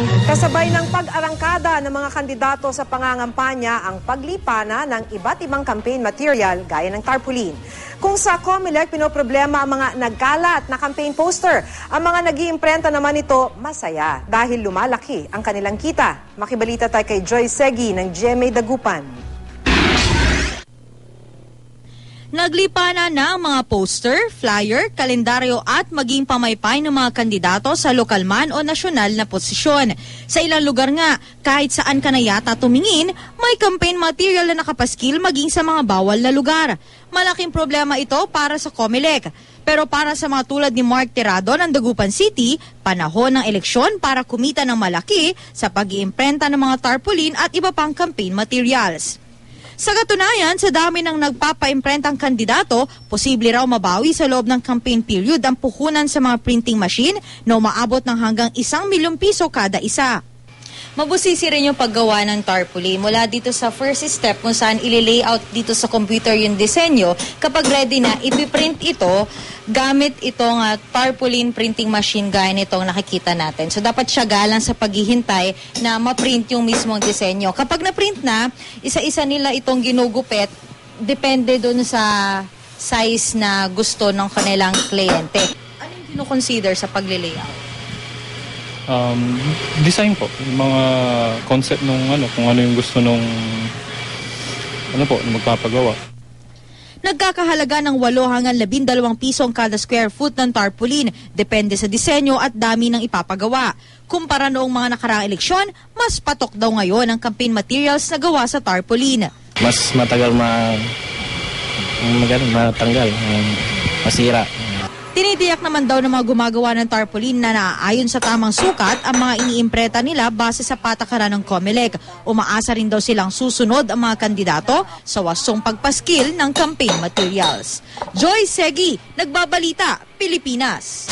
Kasabay ng pag-arangkada ng mga kandidato sa pangangampanya ang paglipana ng iba't ibang campaign material gaya ng tarpaulin. Kung sa COMELEC pinoproblema ang mga nagkalat na campaign poster, ang mga nag-iimprenta naman ito masaya dahil lumalaki ang kanilang kita. Makibalita tayo kay Joy Segi ng GMA Dagupan. Naglipana na ang mga poster, flyer, kalendaryo at maging pamaypay ng mga kandidato sa lokal man o nasyonal na posisyon. Sa ilang lugar nga, kahit saan ka na yata tumingin, may campaign material na nakapaskil maging sa mga bawal na lugar. Malaking problema ito para sa COMELEC. Pero para sa mga tulad ni Mark Tirado ng Dagupan City, panahon ng eleksyon para kumita ng malaki sa pag-iimprenta ng mga tarpaulin at iba pang campaign materials. Sa katunayan, sa dami ng nagpapa-imprentang kandidato, posible raw mabawi sa loob ng campaign period ang puhunan sa mga printing machine na umaabot ng hanggang 1 milyong piso kada isa. Mabusisi rin yung paggawa ng tarpaulin mula dito sa first step kung saan ili-layout dito sa computer yung disenyo. Kapag ready na, ipiprint ito gamit itong tarpaulin printing machine gaya nitong nakikita natin. So dapat siyagalan sa paghihintay na ma-print yung mismong disenyo. Kapag na-print na, isa-isa nila itong ginugupit, depende doon sa size na gusto ng kanilang kliyente. Ano yung kino-consider sa pag-layout? Design po, yung mga concept nung kung ano yung gusto nung magpapagawa. Nagkakahalaga ng 8 hanggang 12 piso ang kada square foot ng tarpaulin, depende sa disenyo at dami ng ipapagawa. Kumpara noong mga nakaraang eleksyon, mas patok daw ngayon ang campaign materials na gawa sa tarpaulin. Mas matagal matanggal, masira. Tinitiyak naman daw ng mga gumagawa ng tarpaulin na naaayon sa tamang sukat ang mga iniimpreta nila base sa patakaran ng COMELEC. Umaasa rin daw silang susunod ang mga kandidato sa wasong pagpaskil ng campaign materials. Joy Segi, Nagbabalita, Pilipinas.